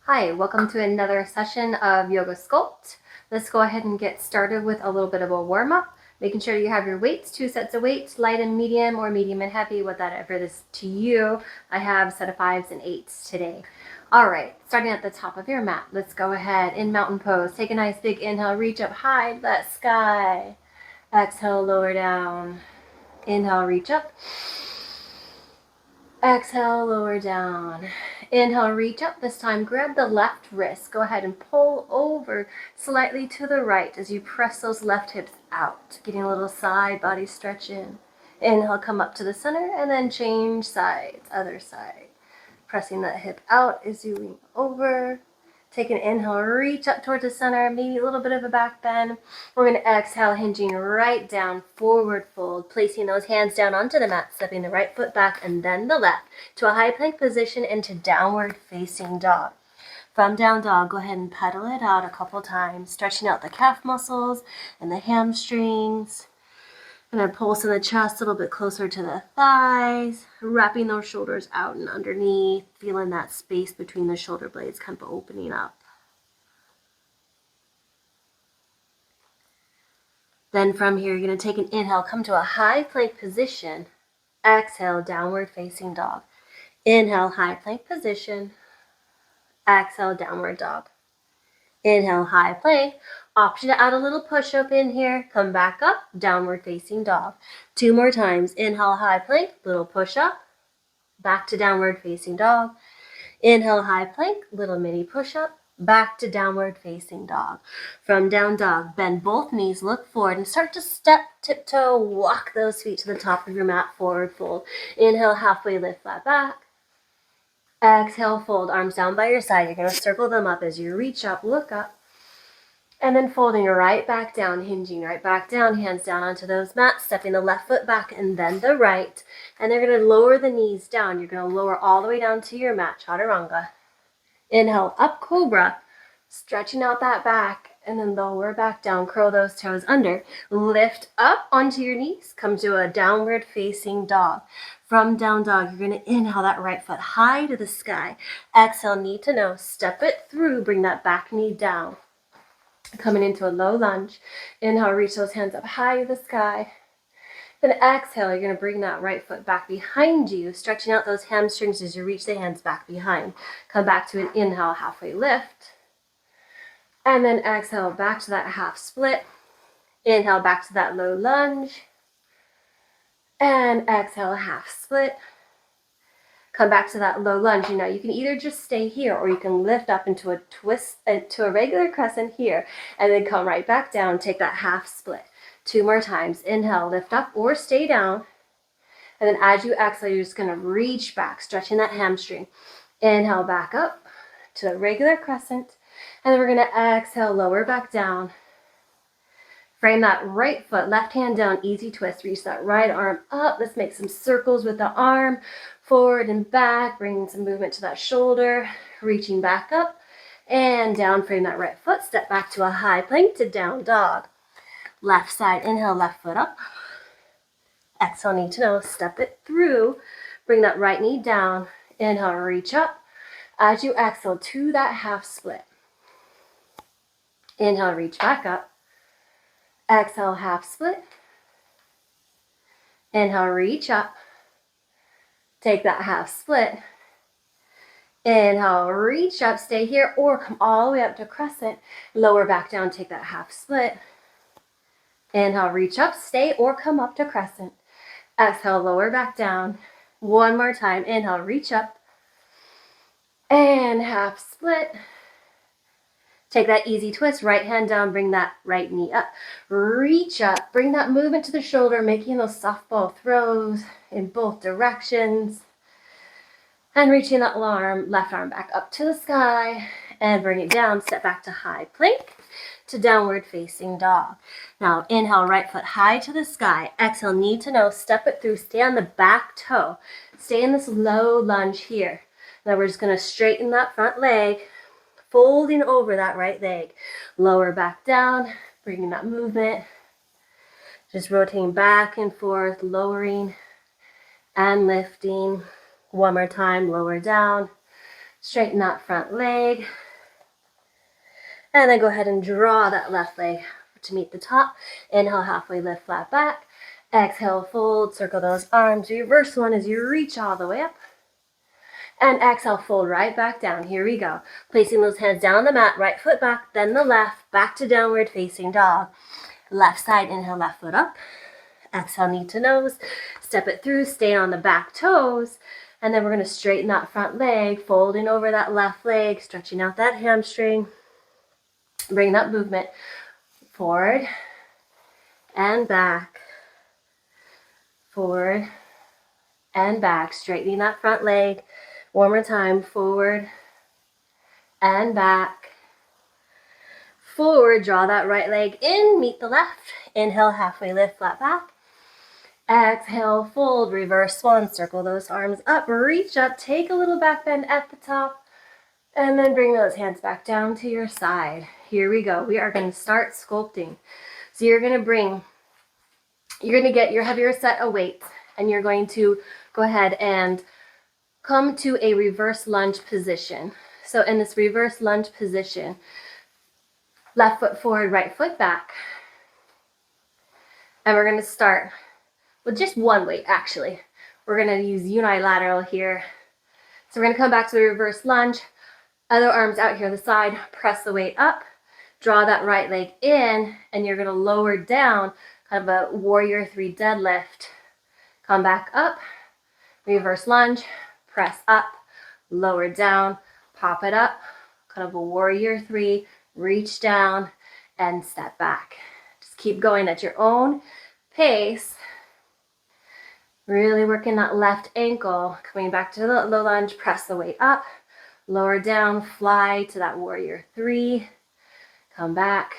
Hi, welcome to another session of Yoga Sculpt. Let's go ahead and get started with a little bit of a warm-up, making sure you have your weights, 2 sets of weights, light and medium or medium and heavy, whatever it is to you. I have a set of 5s and 8s today. All right, starting at the top of your mat, let's go ahead in mountain pose. Take a nice big inhale, reach up high, let sky. Exhale, lower down. Inhale, reach up. Exhale, lower down. Inhale, reach up. This time, grab the left wrist. Go ahead and pull over slightly to the right as you press those left hips out. Getting a little side body stretch in. Inhale, come up to the center and then change sides, other side. Pressing that hip out as you lean over. Take an inhale, reach up towards the center, maybe a little bit of a back bend. We're going to exhale, hinging right down, forward fold, placing those hands down onto the mat, stepping the right foot back and then the left to a high plank position into downward facing dog. From down dog, go ahead and pedal it out a couple times, stretching out the calf muscles and the hamstrings. And then pulse in the chest a little bit closer to the thighs, wrapping those shoulders out and underneath, feeling that space between the shoulder blades kind of opening up. Then from here, you're going to take an inhale, come to a high plank position. Exhale, downward facing dog. Inhale, high plank position. Exhale, downward dog. Inhale, high plank. Option to add a little push-up in here. Come back up, downward facing dog. 2 more times. Inhale, high plank, little push-up. Back to downward facing dog. Inhale, high plank, little mini push-up. Back to downward facing dog. From down dog, bend both knees, look forward, and start to step, tiptoe, walk those feet to the top of your mat, forward fold. Inhale, halfway lift, flat back. Exhale, fold, arms down by your side. You're going to circle them up as you reach up, look up. And then folding right back down, hinging right back down, hands down onto those mats, stepping the left foot back and then the right. And they're going to lower the knees down. You're going to lower all the way down to your mat, chaturanga. Inhale, up cobra, stretching out that back, and then lower back down, curl those toes under. Lift up onto your knees, come to a downward facing dog. From down dog, you're going to inhale that right foot high to the sky. Exhale, knee to nose, step it through, bring that back knee down. Coming into a low lunge. Inhale, reach those hands up high to the sky. Then exhale, you're going to bring that right foot back behind you, stretching out those hamstrings as you reach the hands back behind. Come back to an inhale, halfway lift. And then exhale, back to that half split. Inhale, back to that low lunge. And exhale, half split. Come back to that low lunge. Now you can either just stay here or you can lift up into a twist, to a regular crescent here, and then come right back down, take that half split. 2 more times. Inhale, lift up or stay down. And then as you exhale, you're just going to reach back, stretching that hamstring. Inhale, back up to a regular crescent. And then we're going to exhale, lower back down. Frame that right foot, left hand down, easy twist. Reach that right arm up. Let's make some circles with the arm, forward and back, bringing some movement to that shoulder, reaching back up and down. Frame that right foot, step back to a high plank to down dog. Left side, inhale, left foot up. Exhale, knee to nose, step it through. Bring that right knee down. Inhale, reach up. As you exhale to that half split. Inhale, reach back up. Exhale, half split. Inhale, reach up. Take that half split. Inhale, reach up, stay here, or come all the way up to crescent. Lower back down, take that half split. Inhale, reach up, stay, or come up to crescent. Exhale, lower back down. 1 more time. Inhale, reach up. And half split. Take that easy twist, right hand down, bring that right knee up. Reach up, bring that movement to the shoulder, making those softball throws in both directions. And reaching that left arm back up to the sky and bring it down, step back to high plank to downward facing dog. Now inhale, right foot high to the sky. Exhale, knee to nose, step it through, stay on the back toe. Stay in this low lunge here. Now we're just going to straighten that front leg, folding over that right leg. Lower back down, bringing that movement. Just rotating back and forth, lowering and lifting. 1 more time, lower down. Straighten that front leg. And then go ahead and draw that left leg to meet the top. Inhale, halfway lift, flat back. Exhale, fold, circle those arms. Reverse one as you reach all the way up. And exhale, fold right back down. Here we go. Placing those hands down on the mat, right foot back, then the left, back to downward facing dog. Left side, inhale, left foot up. Exhale, knee to nose. Step it through, stay on the back toes. And then we're going to straighten that front leg, folding over that left leg, stretching out that hamstring. Bring that movement forward and back. Forward and back. Straightening that front leg. One more time. Forward and back. Forward. Draw that right leg in. Meet the left. Inhale, halfway lift, flat back. Exhale, fold. Reverse one. Circle those arms up. Reach up. Take a little back bend at the top. And then bring those hands back down to your side. Here we go. We are going to start sculpting. So you're going to get your heavier set of weights, and you're going to go ahead and come to a reverse lunge position. So in this reverse lunge position, left foot forward, right foot back. And we're going to start with just one weight, actually. We're going to use unilateral here. So we're going to come back to the reverse lunge. Other arms out here on the side, press the weight up, draw that right leg in, and you're going to lower down, kind of a warrior 3 deadlift. Come back up, reverse lunge, press up, lower down, pop it up, kind of a warrior 3, reach down, and step back. Just keep going at your own pace. Really working that left ankle, coming back to the lunge, press the weight up. Lower down, fly to that warrior 3. Come back.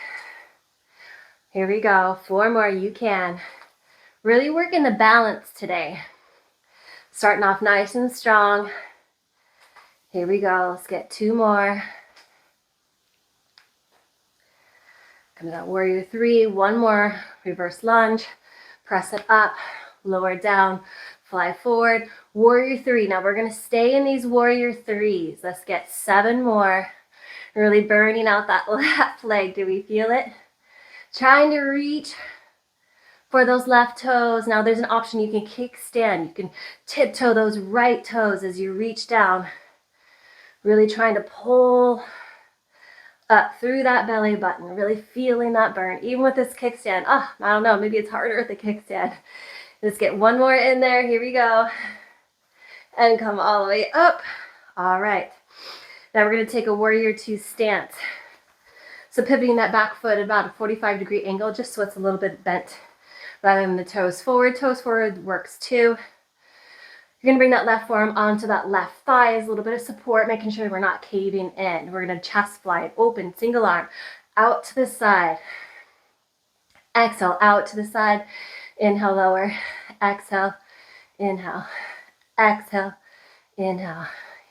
Here we go. 4 more, you can. Really working the balance today. Starting off nice and strong. Here we go. Let's get 2 more. Come to that warrior 3. 1 more. Reverse lunge. Press it up. Lower down. Fly forward. Warrior 3. Now we're going to stay in these warrior 3s. Let's get 7 more. Really burning out that left leg. Do we feel it? Trying to reach for those left toes. Now there's an option. You can kickstand. You can tiptoe those right toes as you reach down. Really trying to pull up through that belly button. Really feeling that burn. Even with this kickstand. I don't know. Maybe it's harder with the kickstand. Let's get 1 more in there. Here we go. And come all the way up. All right. Now we're going to take a warrior 2 stance. So pivoting that back foot at about a 45-degree angle, just so it's a little bit bent rather than the toes forward. Toes forward works too. You're going to bring that left forearm onto that left thigh as a little bit of support, making sure we're not caving in. We're going to chest fly it open, single arm, out to the side. Exhale, out to the side. Inhale, lower. Exhale, inhale. Exhale, inhale.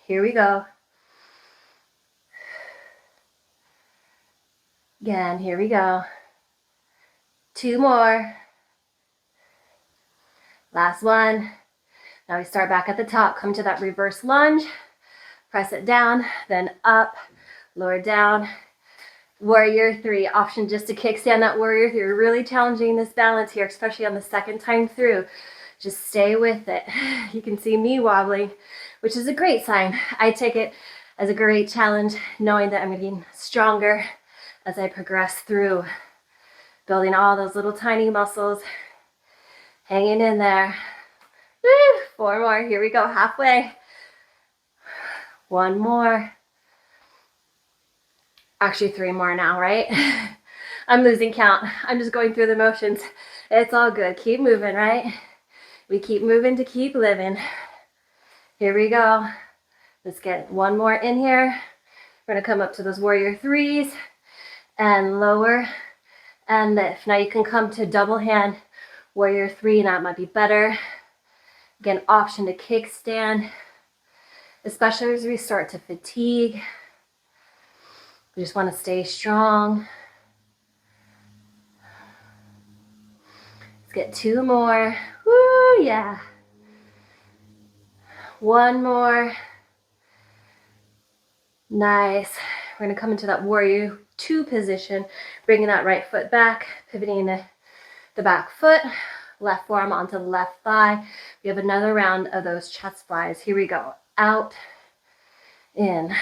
Here we go. Again, here we go. 2 more. Last one. Now we start back at the top. Come to that reverse lunge. Press it down, then up, lower down. Warrior 3. Option just to kickstand that warrior 3. You're really challenging this balance here, especially on the second time through. Just stay with it. You can see me wobbling, which is a great sign. I take it as a great challenge, knowing that I'm getting stronger as I progress through, building all those little tiny muscles, hanging in there. Woo, 4 more. Here we go. Halfway. 1 more. Actually, 3 more now, right? I'm losing count. I'm just going through the motions. It's all good. Keep moving, right? We keep moving to keep living. Here we go. Let's get 1 more in here. We're going to come up to those warrior 3s and lower and lift. Now you can come to double hand warrior 3. That might be better. Again, option to kickstand, especially as we start to fatigue. We just want to stay strong. Let's get 2 more. Woo, yeah. 1 more. Nice. We're going to come into that warrior two position, bringing that right foot back, pivoting the back foot, left forearm onto the left thigh. We have another round of those chest flies. Here we go. Out, in,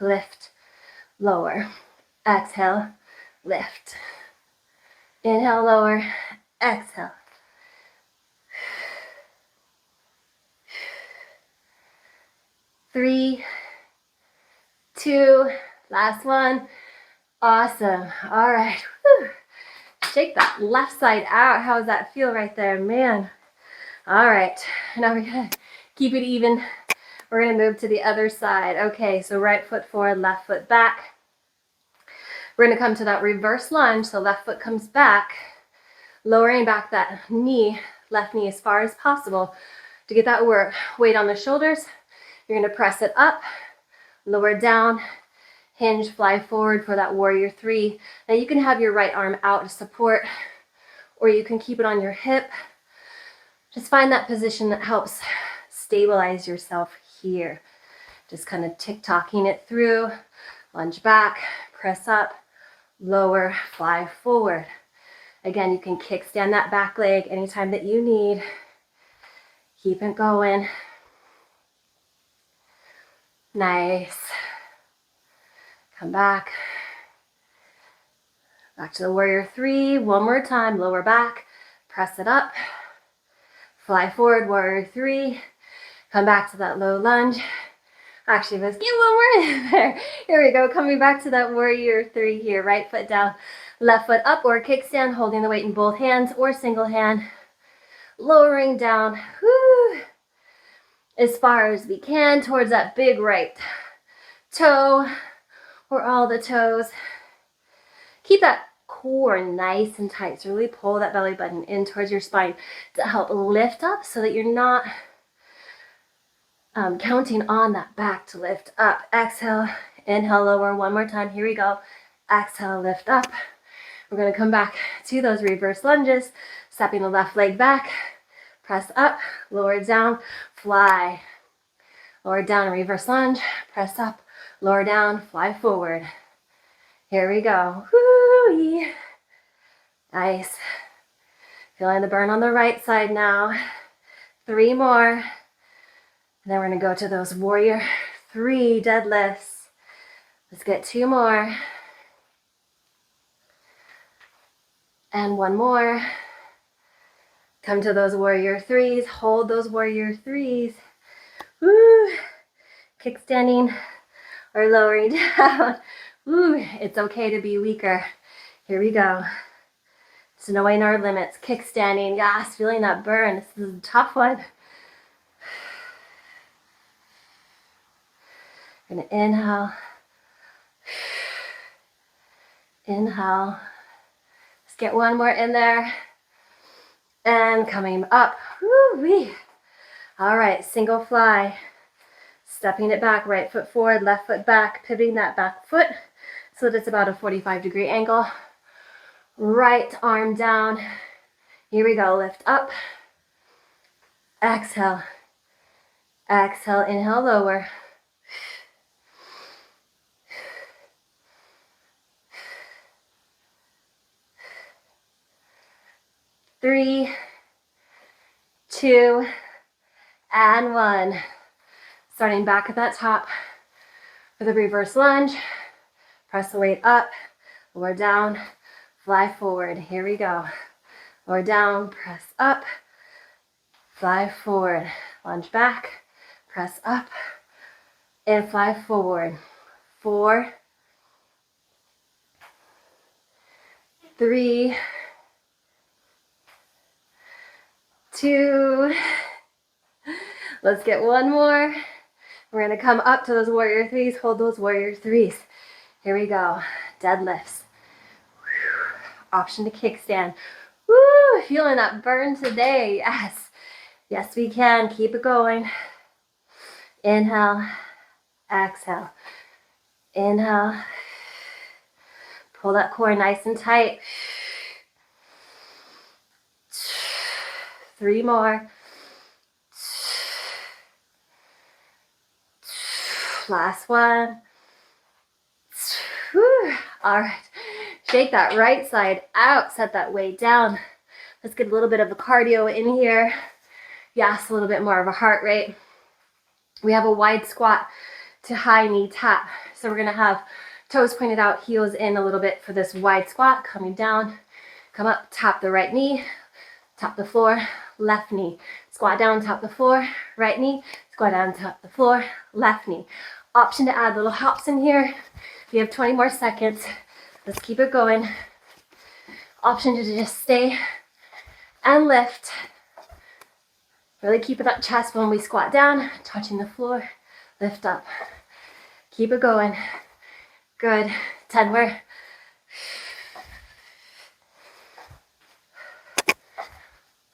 lift, lower. Exhale, lift. Inhale, lower. Exhale. Three, two, last one. Awesome. All right. Whew. Shake that left side out. How does that feel right there, man? All right. Now we're going to keep it even. We're going to move to the other side. Okay, so right foot forward, left foot back. We're going to come to that reverse lunge. So left foot comes back, lowering back that knee, left knee as far as possible to get that weight on the shoulders. You're going to press it up, lower down, hinge, fly forward for that warrior three. Now you can have your right arm out to support, or you can keep it on your hip. Just find that position that helps stabilize yourself here. Just kind of tick-tocking it through. Lunge back, press up, lower, fly forward. Again, you can kickstand that back leg anytime that you need. Keep it going. Nice. Come back. Back to the warrior three. One more time. Lower back. Press it up. Fly forward, warrior three. Come back to that low lunge. Actually, let's get one more in there. Here we go. Coming back to that warrior three here. Right foot down, left foot up, or kickstand, holding the weight in both hands or single hand. Lowering down. Whoo. As far as we can towards that big right toe or all the toes. Keep that core nice and tight. So really pull that belly button in towards your spine to help lift up so that you're not counting on that back to lift up. Exhale, inhale, lower. One more time. Here we go. Exhale, lift up. We're going to come back to those reverse lunges, stepping the left leg back. Press up, lower down, fly. Lower down, reverse lunge. Press up, lower down, fly forward. Here we go. Woo-wee. Nice. Feeling the burn on the right side now. 3 more. And then we're going to go to those warrior 3 deadlifts. Let's get 2 more. And 1 more. Come to those warrior 3s. Hold those warrior 3s. Woo. Kickstanding or lowering down. Woo. It's okay to be weaker. Here we go. It's knowing our limits. Kickstanding. Yes, feeling that burn. This is a tough one. Gonna inhale. Inhale. Let's get 1 more in there. And coming up. Woo-wee. All right, single fly. Stepping it back, right foot forward, left foot back, pivoting that back foot so that it's about a 45-degree angle. Right arm down. Here we go, lift up. Exhale. Exhale, inhale, lower. Three, 2, and 1. Starting back at that top for the reverse lunge. Press the weight up, lower down, fly forward. Here we go. Lower down, press up, fly forward. Lunge back, press up, and fly forward. 4, 3, 2. Let's get 1 more. We're going to come up to those warrior 3s. Hold those warrior 3s. Here we go. Deadlifts. Whew. Option to kickstand. Woo! Feeling that burn today. Yes. Yes, we can. Keep it going. Inhale. Exhale. Inhale. Pull that core nice and tight. 3 more. Last one. All right, shake that right side out, set that weight down. Let's get a little bit of a cardio in here. Yes, a little bit more of a heart rate. We have a wide squat to high knee tap. So we're gonna have toes pointed out, heels in a little bit for this wide squat, coming down, come up, tap the right knee, tap the floor, left knee. Squat down, tap the floor, right knee, squat down, tap the floor, left knee. Option to add little hops in here. We have 20 more seconds. Let's keep it going. Option to just stay and lift. Really keep that chest when we squat down, touching the floor, lift up. Keep it going. Good. 10 more.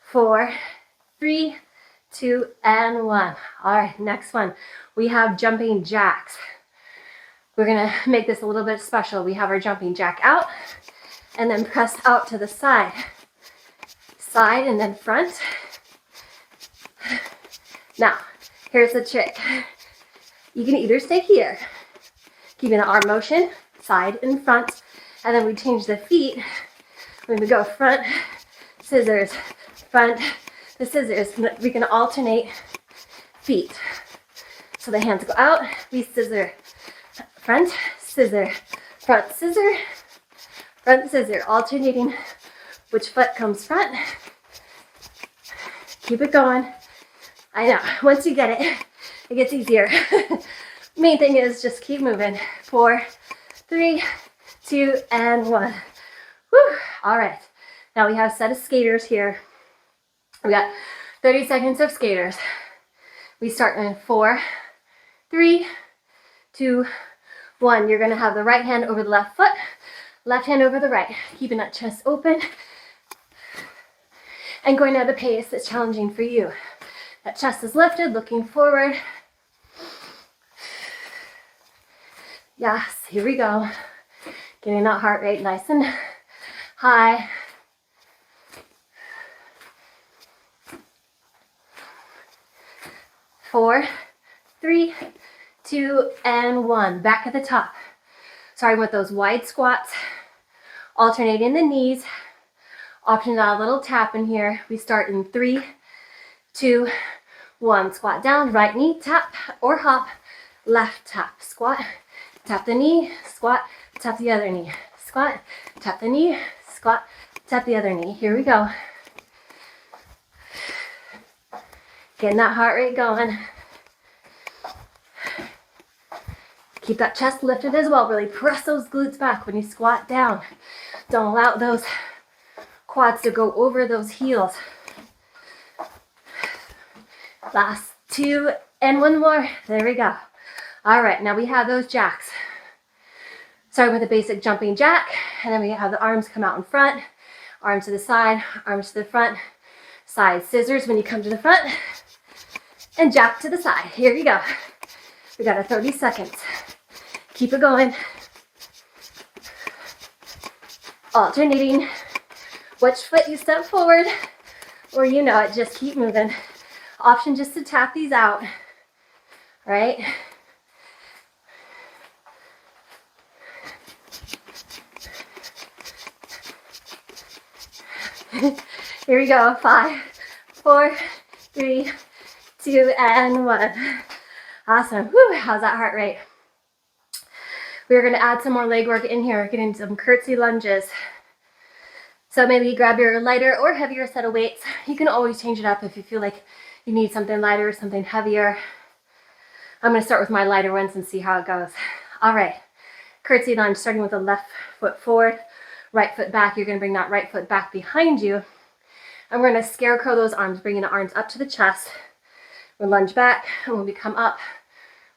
4, 3, 2, and 1. All right, next one. We have jumping jacks. We're gonna make this a little bit special. We have our jumping jack out, and then press out to the side. Side and then front. Now, here's the trick. You can either stay here, keeping the arm motion, side and front, and then we change the feet. When we go front, scissors, front, the scissors. We can alternate feet. So the hands go out, we scissor, front, scissor, front, scissor, front, scissor, alternating which foot comes front. Keep it going. I know, once you get it, it gets easier. Main thing is just keep moving. 4, 3, 2, and 1. Whew. All right, now we have a set of skaters here. We got 30 seconds of skaters. We start in 4, 3, 2, 1. You're gonna have the right hand over the left foot, left hand over the right, keeping that chest open and going at a pace that's challenging for you. That chest is lifted, looking forward. Yes, here we go. Getting that heart rate nice and high. 4, 3, 2, and 1. Back at the top. Starting with those wide squats, alternating the knees. Option to add a little tap in here. We start in 3, 2, 1. Squat down, right knee, tap or hop, left tap, squat, tap the knee, squat, tap the other knee, squat, tap the knee, squat, tap the other knee. Here we go. Getting that heart rate going. Keep that chest lifted as well. Really press those glutes back when you squat down. Don't allow those quads to go over those heels. Last 2 and 1 more. There we go. All right, now we have those jacks. Starting with a basic jumping jack, and then we have the arms come out in front, arms to the side, arms to the front, side scissors when you come to the front, and jack to the side. Here we go. We got a 30 seconds. Keep it going. Alternating which foot you step forward, or you know it, just keep moving. Option just to tap these out, right? Here we go. 5, 4, 3, 2, and 1. Awesome. Whew, how's that heart rate? We're going to add some more leg work in here, getting some curtsy lunges. So maybe grab your lighter or heavier set of weights. You can always change it up if you feel like you need something lighter or something heavier. I'm going to start with my lighter ones and see how it goes. All right. Curtsy lunge, starting with the left foot forward, right foot back. You're going to bring that right foot back behind you. And we're going to scarecrow those arms, bringing the arms up to the chest. We'll lunge back, and when we come up,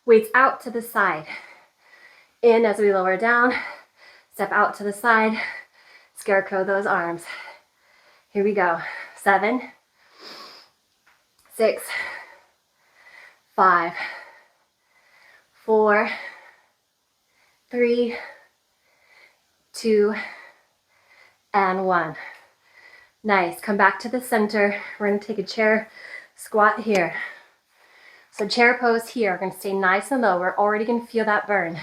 weights out to the side. In as we lower down, step out to the side, scarecrow those arms. Here we go. 7, 6, 5, 4, 3, 2, and 1. Nice. Come back to the center. We're going to take a chair squat here. So chair pose here. We're going to stay nice and low. We're already going to feel that burn.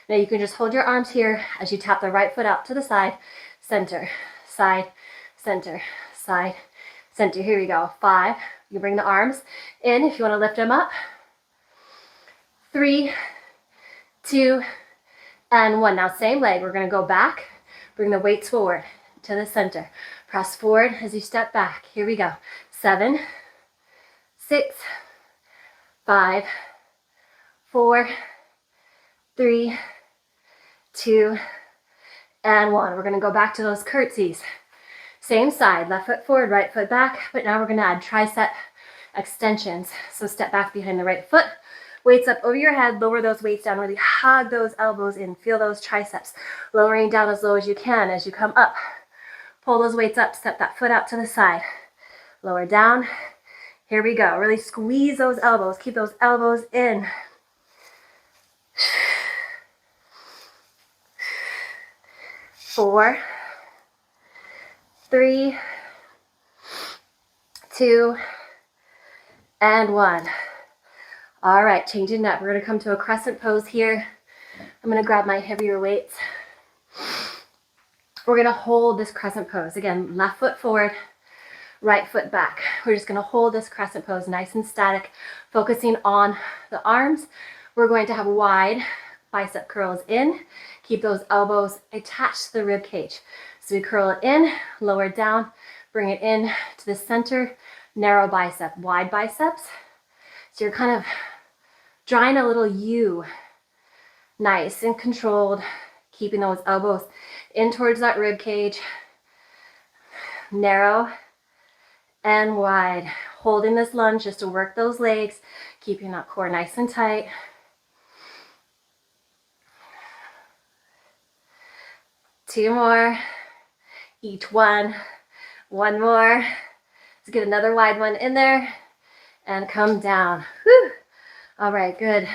Now you can just hold your arms here as you tap the right foot out to the side, center, side, center, side, center. Here we go. 5. You bring the arms in if you want to lift them up. 3, 2, and 1. Now same leg. We're going to go back. Bring the weights forward to the center. Press forward as you step back. Here we go. 7, 6, 5, 4, 3, 2, and 1. We're going to go back to those curtsies. Same side, left foot forward, right foot back, but now we're going to add tricep extensions. So step back behind the right foot, weights up over your head, lower those weights down, really hug those elbows in, feel those triceps, lowering down as low as you can as you come up. Pull those weights up, step that foot out to the side, lower down. Here we go, really squeeze those elbows, keep those elbows in. 4, 3, 2, and 1. All right, changing up. We're going to come to a crescent pose here. I'm going to grab my heavier weights. We're going to hold this crescent pose. Again, left foot forward, right foot back. We're just going to hold this crescent pose nice and static, focusing on the arms. We're going to have wide bicep curls in. Keep those elbows attached to the rib cage. So we curl it in, lower it down, bring it in to the center, narrow bicep, wide biceps. So you're kind of drawing a little U, nice and controlled, keeping those elbows in towards that rib cage, narrow and wide. Holding this lunge just to work those legs, keeping that core nice and tight. Two more, each one. One more. Let's get another wide one in there and come down. Whew. All right, good.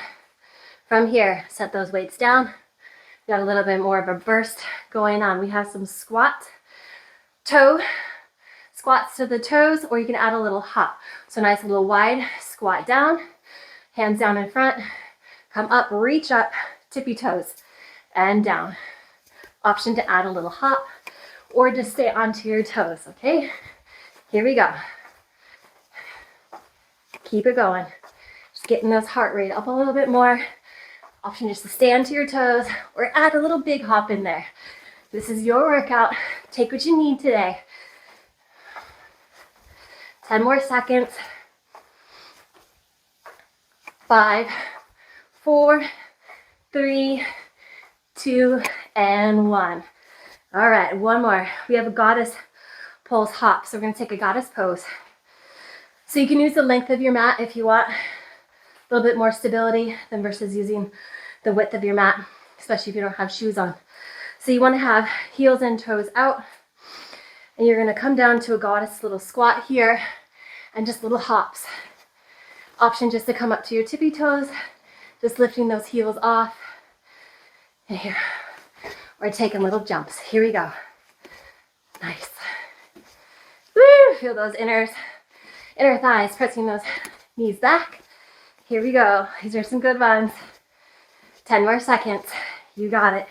From here, set those weights down. We got a little bit more of a burst going on. We have some squats to the toes, or you can add a little hop. So nice little wide squat down, hands down in front, come up, reach up, tippy toes, and down. Option to add a little hop or just stay onto your toes, okay? Here we go. Keep it going. Just getting those heart rate up a little bit more. Option just to stay onto your toes or add a little big hop in there. This is your workout. Take what you need today. 10 more seconds. 5, 4, 3, 2, and 1. All right, one more. We have a goddess pose hop. So we're going to take a goddess pose. So you can use the length of your mat if you want. A little bit more stability than versus using the width of your mat, especially if you don't have shoes on. So you want to have heels and toes out. And you're going to come down to a goddess little squat here and just little hops. Option just to come up to your tippy toes, just lifting those heels off. And here, or taking little jumps. Here we go. Nice. Woo! Feel those inner thighs, pressing those knees back. Here we go. These are some good ones. 10 more seconds. You got it.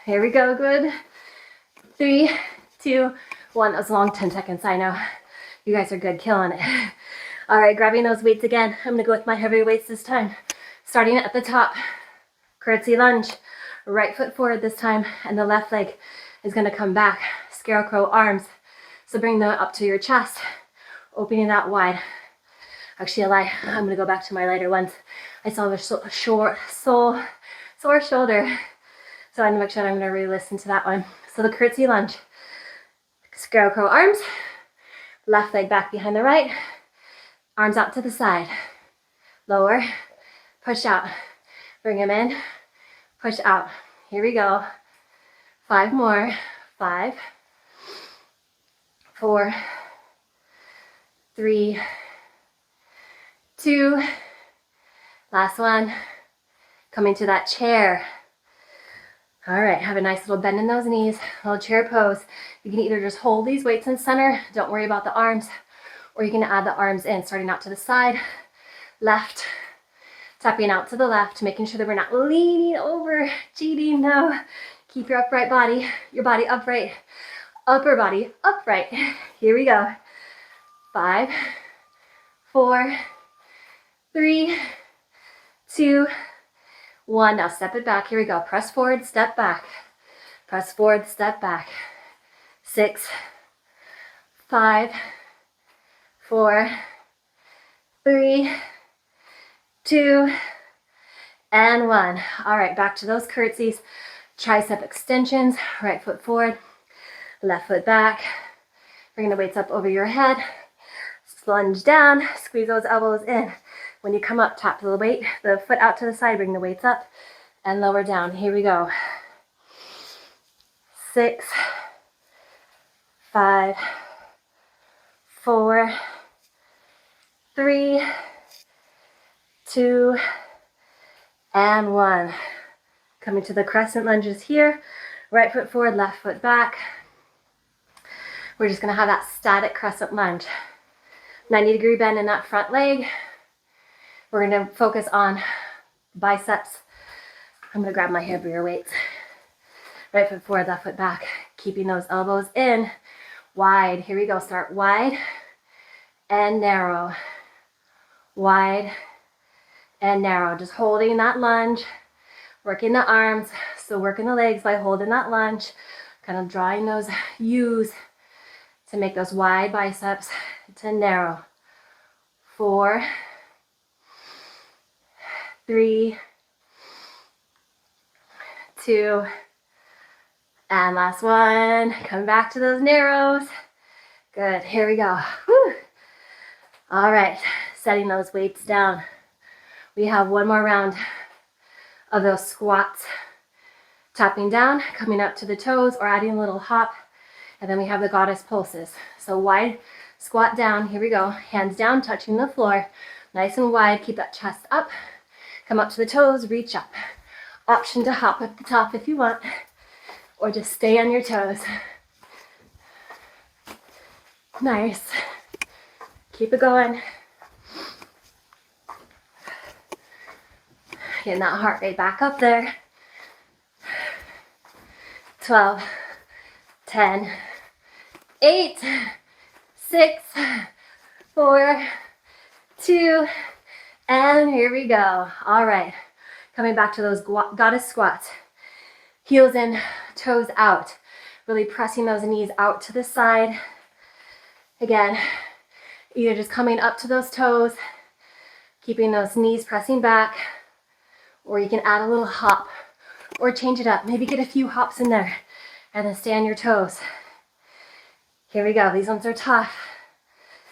Here we go. Good. 3, 2, 1. That was a long 10 seconds. I know. You guys are good. Killing it. All right. Grabbing those weights again. I'm going to go with my heavier weights this time. Starting at the top. Curtsy lunge. Right foot forward this time. And the left leg is going to come back. Scarecrow arms. So bring them up to your chest. Opening that wide. Actually, I lie. I'm going to go back to my lighter ones. I still have a sore shoulder. So I'm going to make sure I'm going to really listen to that one. So the curtsy lunge. Scarecrow arms. Left leg back behind the right. Arms out to the side. Lower. Push out. Bring them in. Push out. Here we go. 5 more. 5, 4, 3, 2. Last one. Coming to that chair. All right, have a nice little bend in those knees, little chair pose. You can either just hold these weights in center, don't worry about the arms, or you can add the arms in, starting out to the side, left, tapping out to the left, making sure that we're not leaning over, cheating. No, keep your upright body, your body upright, upper body upright. Here we go. 5, 4, 3, 2, 1. Now step it back. Here we go. Press forward, step back. Press forward, step back. 6, 5, 4, 3, 2, and 1. All right, back to those curtsies. Tricep extensions. Right foot forward, left foot back. Bring the weights up over your head. Lunge down, squeeze those elbows in. When you come up, tap the foot out to the side, bring the weights up and lower down. Here we go. 6, 5, 4, 3, 2, and 1. Coming to the crescent lunges here. Right foot forward, left foot back. We're just going to have that static crescent lunge. 90-degree bend in that front leg. We're going to focus on biceps. I'm going to grab my heavier weights. Right foot forward, left foot back. Keeping those elbows in. Wide. Here we go. Start wide and narrow. Wide and narrow. Just holding that lunge. Working the arms. So working the legs by holding that lunge. Kind of drawing those U's to make those wide biceps to narrow. 4, 3, 2, and last one. Come back to those narrows. Good. Here we go. Whew. All right. Setting those weights down. We have one more round of those squats. Tapping down, coming up to the toes, or adding a little hop. And then we have the goddess pulses. So wide squat down. Here we go. Hands down, touching the floor. Nice and wide. Keep that chest up. Come up to the toes, reach up. Option to hop at the top if you want, or just stay on your toes. Nice. Keep it going. Getting that heart rate back up there. 12, 10, 8, 6, 4, 2, and here we go. All right, coming back to those goddess squats. Heels in, toes out. Really pressing those knees out to the side. Again, either just coming up to those toes, keeping those knees pressing back, or you can add a little hop or change it up. Maybe get a few hops in there and then stay on your toes. Here we go. These ones are tough,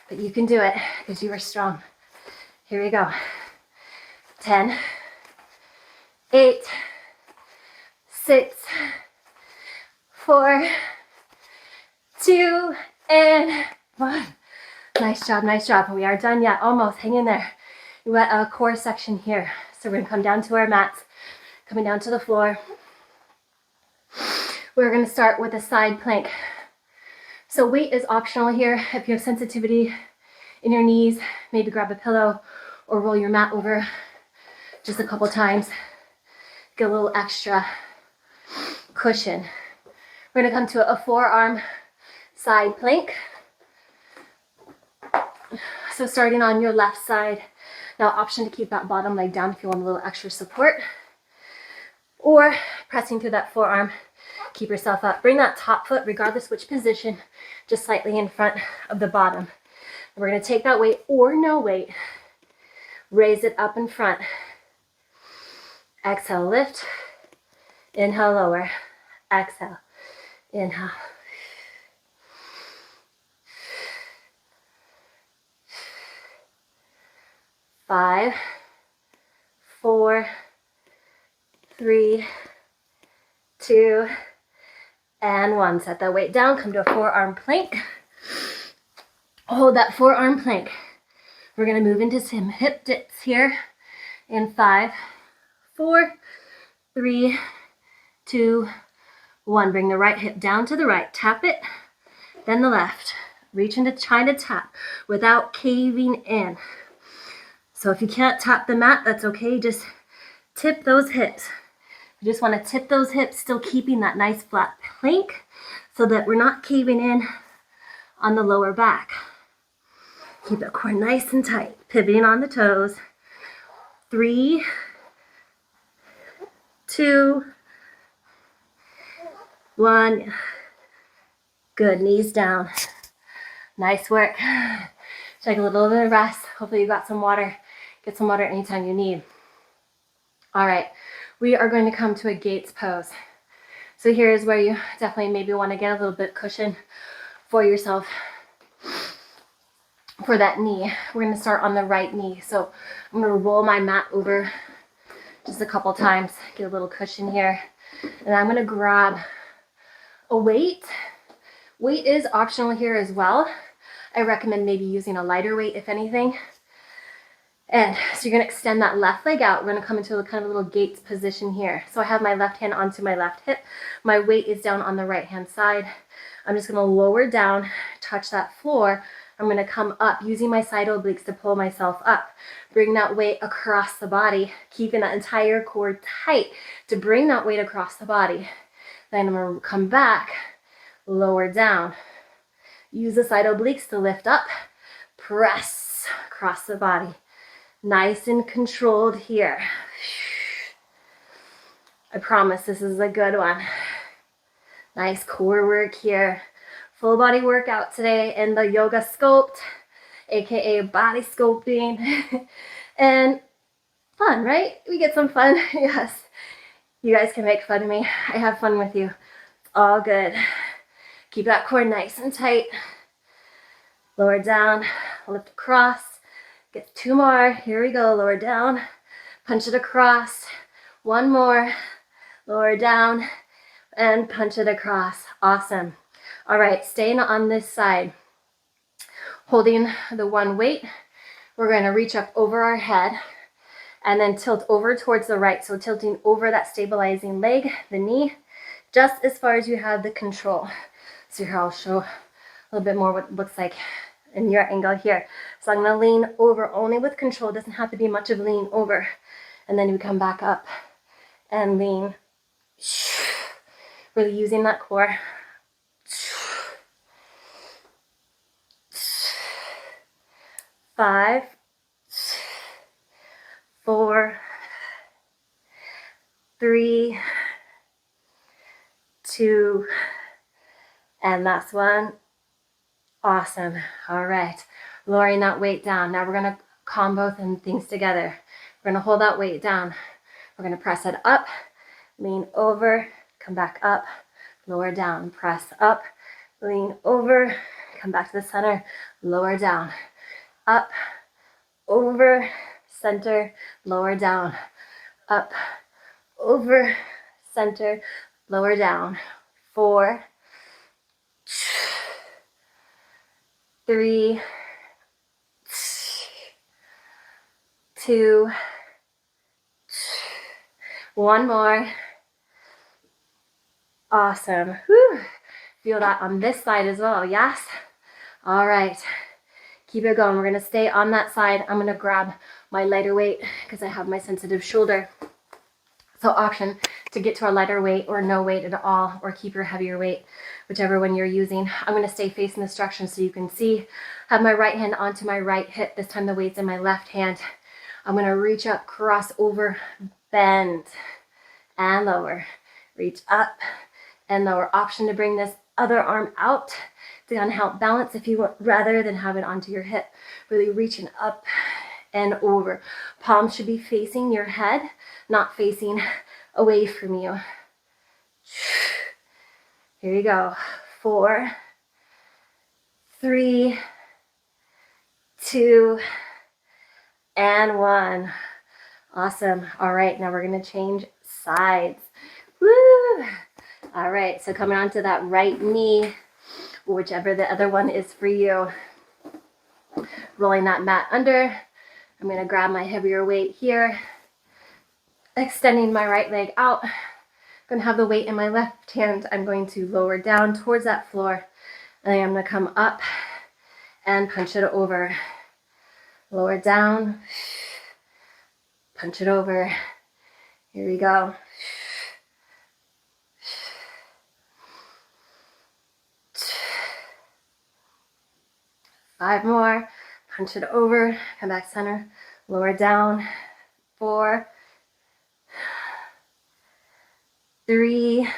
but you can do it because you are strong. Here we go. 10, 8, 6, 4, 2, and 1. Nice job, nice job. We are done yet. Almost. Hang in there. We got a core section here. So we're going to come down to our mats, coming down to the floor. We're going to start with a side plank. So weight is optional here. If you have sensitivity in your knees, maybe grab a pillow or roll your mat over just a couple times. Get a little extra cushion. We're going to come to a forearm side plank. So starting on your left side. Now, option to keep that bottom leg down if you want a little extra support. Or pressing through that forearm. Keep yourself up. Bring that top foot, regardless which position, just slightly in front of the bottom. And we're going to take that weight or no weight. Raise it up in front. Exhale, lift. Inhale, lower. Exhale. Inhale. Five, 4, 3, 2, and 1. Set that weight down. Come to a forearm plank. Hold that forearm plank. We're going to move into some hip dips here in 5, 4, 3, 2, 1. Bring the right hip down to the right. Tap it. Then the left. Reach into trying to tap without caving in. So if you can't tap the mat, that's okay. Just tip those hips. You just want to tip those hips, still keeping that nice flat plank so that we're not caving in on the lower back. Keep that core nice and tight, pivoting on the toes. 3, 2, 1. Good, knees down. Nice work. Take a little bit of rest. Hopefully you got some water. Get some water anytime you need. All right, we are going to come to a gates pose. So here's where you definitely maybe want to get a little bit cushion for yourself for that knee. We're going to start on the right knee. So I'm going to roll my mat over just a couple times, get a little cushion here. And I'm going to grab a weight. Weight is optional here as well. I recommend maybe using a lighter weight if anything. And so you're going to extend that left leg out. We're going to come into a kind of little gates position here. So I have my left hand onto my left hip. My weight is down on the right hand side. I'm just going to lower down, touch that floor. I'm going to come up using my side obliques to pull myself up. Bring that weight across the body, keeping that entire core tight to bring that weight across the body. Then I'm going to come back, lower down. Use the side obliques to lift up, press across the body. Nice and controlled here. I promise this is a good one. Nice core work here. Full body workout today in the yoga sculpt, aka body sculpting. And fun, right? We get some fun. Yes. You guys can make fun of me. I have fun with you. It's all good. Keep that core nice and tight. Lower down, lift across. Get 2 more. Here we go. Lower down. Punch it across. 1 more. Lower down. And punch it across. Awesome. All right. Staying on this side. Holding the one weight. We're going to reach up over our head. And then tilt over towards the right. So tilting over that stabilizing leg, the knee, just as far as you have the control. So here I'll show a little bit more what it looks like in your angle here. So I'm going to lean over only with control. It doesn't have to be much of lean over. And then we come back up and lean. Really using that core. 5, 4, 3, 2, and last one. Awesome. All right. Lowering that weight down. Now we're going to combo things together. We're going to hold that weight down. We're going to press it up, lean over, come back up, lower down, press up, lean over, come back to the center, lower down, up, over, center, lower down, up, over, center, lower down. 4, 3, 2, 1 more. Awesome. Whew. Feel that on this side as well. Yes. All right. Keep it going. We're going to stay on that side. I'm going to grab my lighter weight because I have my sensitive shoulder. So option to get to a lighter weight or no weight at all, or keep your heavier weight, whichever one you're using. I'm going to stay facing the instruction so you can see. Have my right hand onto my right hip. This time the weight's in my left hand. I'm going to reach up, cross over, bend, and lower. Reach up and lower. Option to bring this other arm out to kind of help balance if you want, rather than have it onto your hip. Really reaching up and over. Palms should be facing your head, not facing away from you. Here you go. 4, 3, 2, and 1. Awesome. All right, now we're going to change sides. Woo! All right, so coming onto that right knee, whichever the other one is for you. Rolling that mat under. I'm going to grab my heavier weight here. Extending my right leg out. I'm going to have the weight in my left hand. I'm going to lower down towards that floor. And then I'm going to come up and punch it over. Lower down, punch it over. Here we go. 5 more, punch it over, come back center, lower down. 4, 3,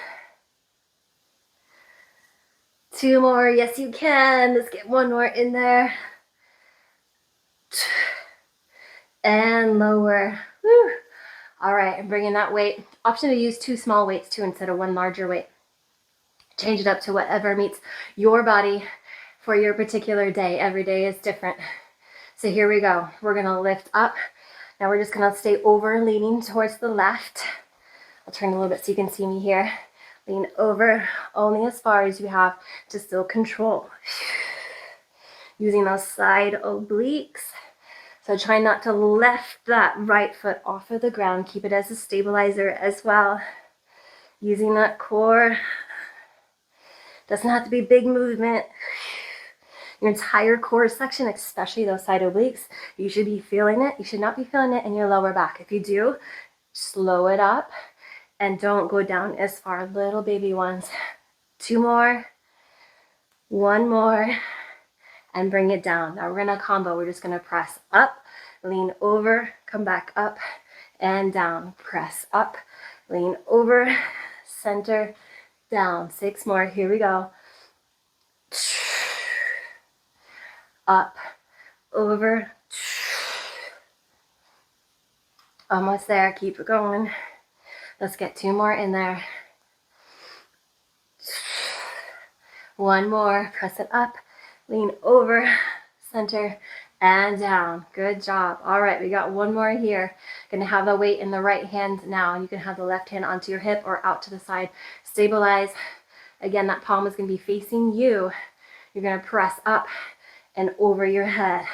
2 more, yes you can. Let's get 1 more in there. And lower. Woo. All right, I'm bringing that weight. Option to use 2 small weights too instead of 1 larger weight. Change it up to whatever meets your body for your particular day. Every day is different. So here we go. We're gonna lift up. Now we're just gonna stay over, leaning towards the left. I'll turn a little bit so you can see me here. Lean over only as far as you have to still control. Using those side obliques. So try not to lift that right foot off of the ground. Keep it as a stabilizer as well. Using that core. Doesn't have to be big movement. Your entire core section, especially those side obliques, you should be feeling it. You should not be feeling it in your lower back. If you do, slow it up and don't go down as far. Little baby ones. 2 more. 1 more. And bring it down. Now we're gonna combo. We're just gonna press up, lean over, come back up and down. Press up, lean over, center, down. 6 more. Here we go. Up, over. Almost there. Keep it going. Let's get 2 more in there. 1 more. Press it up. Lean over, center, and down. Good job. All right, we got 1 more here. Gonna have the weight in the right hand now. You can have the left hand onto your hip or out to the side. Stabilize. Again, that palm is gonna be facing you. You're gonna press up and over your head.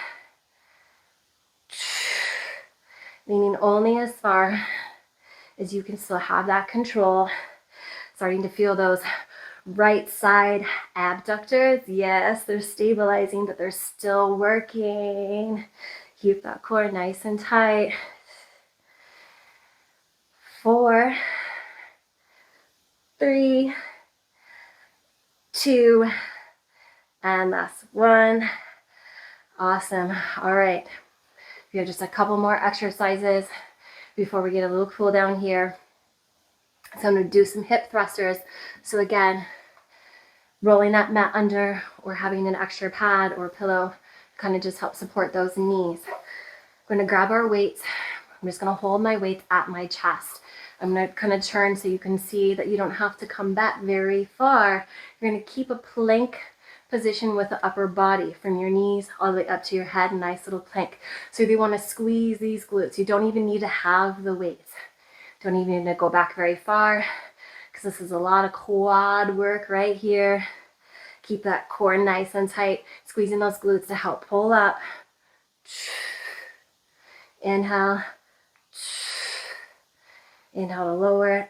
Leaning only as far as you can still have that control. Starting to feel those right side abductors. Yes, they're stabilizing, but they're still working. Keep that core nice and tight. 4, 3, 2, and last 1. Awesome. All right. We have just a couple more exercises before we get a little cool down here. So I'm going to do some hip thrusters. So again, rolling that mat under or having an extra pad or pillow kind of just help support those knees. We're going to grab our weights. I'm just going to hold my weights at my chest. I'm going to kind of turn so you can see that you don't have to come back very far. You're going to keep a plank position with the upper body from your knees all the way up to your head. Nice little plank. So if you want to squeeze these glutes, you don't even need to have the weights. Don't even need to go back very far because this is a lot of quad work right here. Keep that core nice and tight, squeezing those glutes to help pull up. Inhale. Inhale to lower.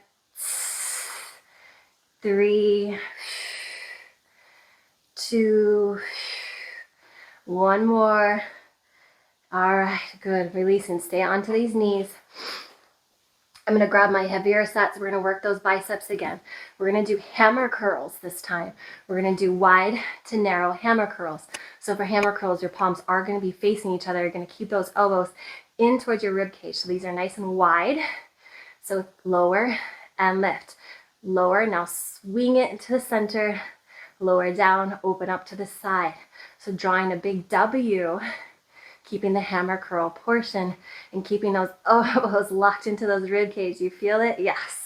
3, 2, 1 more. All right, good. Release and stay onto these knees. I'm going to grab my heavier sets. We're going to work those biceps again. We're going to do hammer curls this time. We're going to do wide to narrow hammer curls. So for hammer curls, your palms are going to be facing each other. You're going to keep those elbows in towards your rib cage. So these are nice and wide. So lower and lift. Lower, now swing it into the center. Lower down, open up to the side. So drawing a big W. Keeping the hammer curl portion and keeping those elbows locked into those rib cage. You feel it? Yes.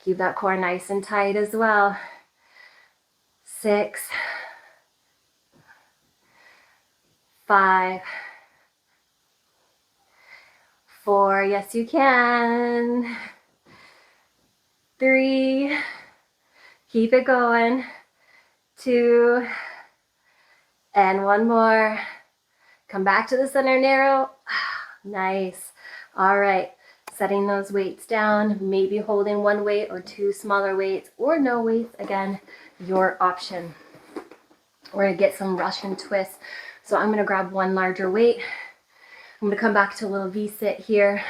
Keep that core nice and tight as well. 6, 5, 4. Yes, you can. 3. Keep it going. 2. And 1 more. Come back to the center, narrow. Nice. All right. Setting those weights down, maybe holding 1 weight or 2 smaller weights or no weights. Again, your option. We're gonna get some Russian twists. So I'm gonna grab one larger weight. I'm gonna come back to a little V-sit here.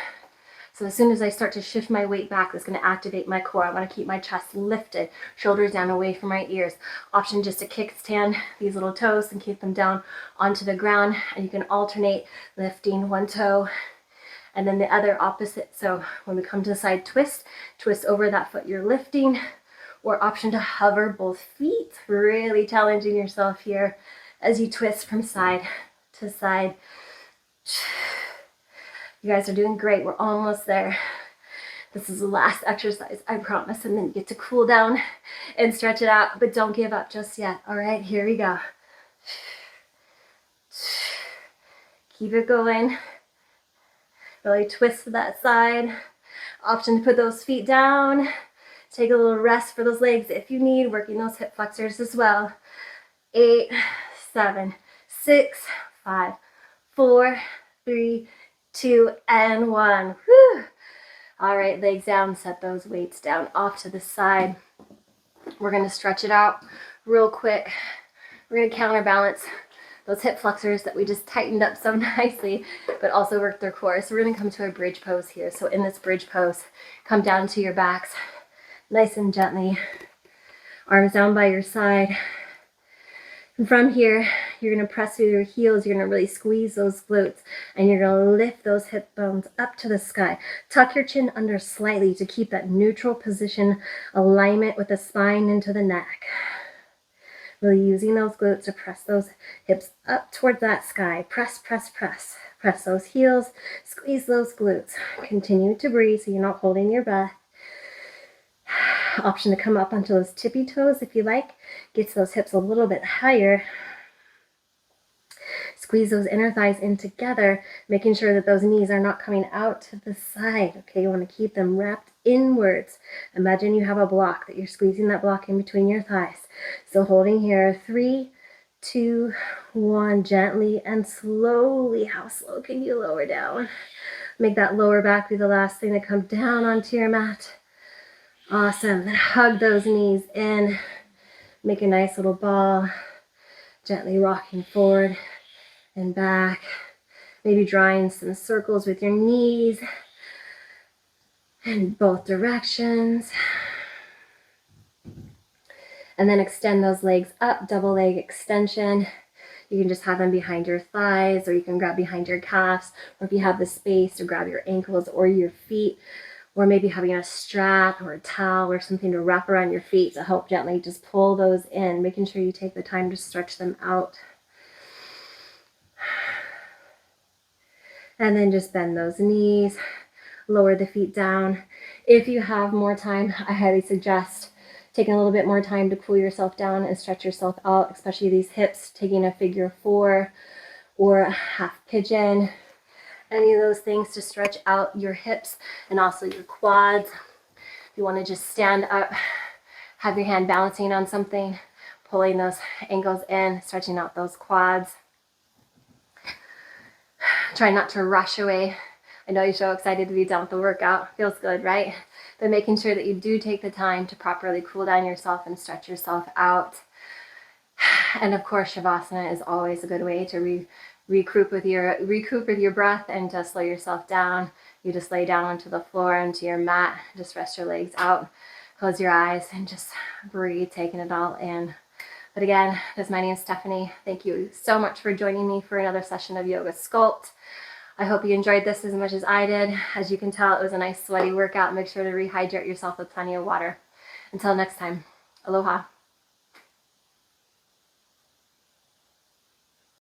So as soon as I start to shift my weight back, that's going to activate my core. I want to keep my chest lifted, shoulders down away from my ears. Option just to kickstand these little toes and keep them down onto the ground. And you can alternate lifting one toe and then the other opposite. So when we come to the side twist, twist over that foot you're lifting, or option to hover both feet. Really challenging yourself here as you twist from side to side. You guys are doing great. We're almost there. This is the last exercise, I promise. And then you get to cool down and stretch it out, but don't give up just yet. All right, here we go. Keep it going. Really twist to that side. Option to put those feet down. Take a little rest for those legs if you need, working those hip flexors as well. 8, 7, 6, 5, 4, 3, 2, and 1. Whew. All right, legs down, set those weights down off to the side. We're going to stretch it out real quick. We're going to counterbalance those hip flexors that we just tightened up so nicely, but also work their core. So we're going to come to a bridge pose here. So in this bridge pose, come down to your backs, nice and gently. Arms down by your side. And from here, you're going to press through your heels. You're going to really squeeze those glutes, and you're going to lift those hip bones up to the sky. Tuck your chin under slightly to keep that neutral position, alignment with the spine into the neck. Really using those glutes to press those hips up towards that sky. Press, press, press. Press those heels, squeeze those glutes. Continue to breathe so you're not holding your breath. Option to come up onto those tippy toes if you like. Gets those hips a little bit higher. Squeeze those inner thighs in together, making sure that those knees are not coming out to the side. Okay, you want to keep them wrapped inwards. Imagine you have a block, that you're squeezing that block in between your thighs. So holding here, 3, 2, 1, gently and slowly. How slow can you lower down? Make that lower back be the last thing to come down onto your mat. Awesome. Then hug those knees in. Make a nice little ball. Gently rocking forward and back. Maybe drawing some circles with your knees in both directions. And then extend those legs up, double leg extension. You can just have them behind your thighs, or you can grab behind your calves, or if you have the space to grab your ankles or your feet, or maybe having a strap or a towel or something to wrap around your feet to help gently just pull those in, making sure you take the time to stretch them out. And then just bend those knees, lower the feet down. If you have more time, I highly suggest taking a little bit more time to cool yourself down and stretch yourself out, especially these hips, taking a figure 4 or a half pigeon. Any of those things to stretch out your hips and also your quads. If you want to just stand up, have your hand balancing on something, pulling those ankles in, stretching out those quads. Try not to rush away. I know you're so excited to be done with the workout. Feels good, right? But making sure that you do take the time to properly cool down yourself and stretch yourself out. And of course, Shavasana is always a good way to recoup with your breath and just slow yourself down. You just lay down onto the floor, onto your mat, just rest your legs out, close your eyes, and just breathe, taking it all in. But again, this is my name is Stephanie. Thank you so much for joining me for another session of Yoga Sculpt. I hope you enjoyed this as much as I did. As you can tell, it was a nice sweaty workout. Make sure to rehydrate yourself with plenty of water. Until next time, aloha.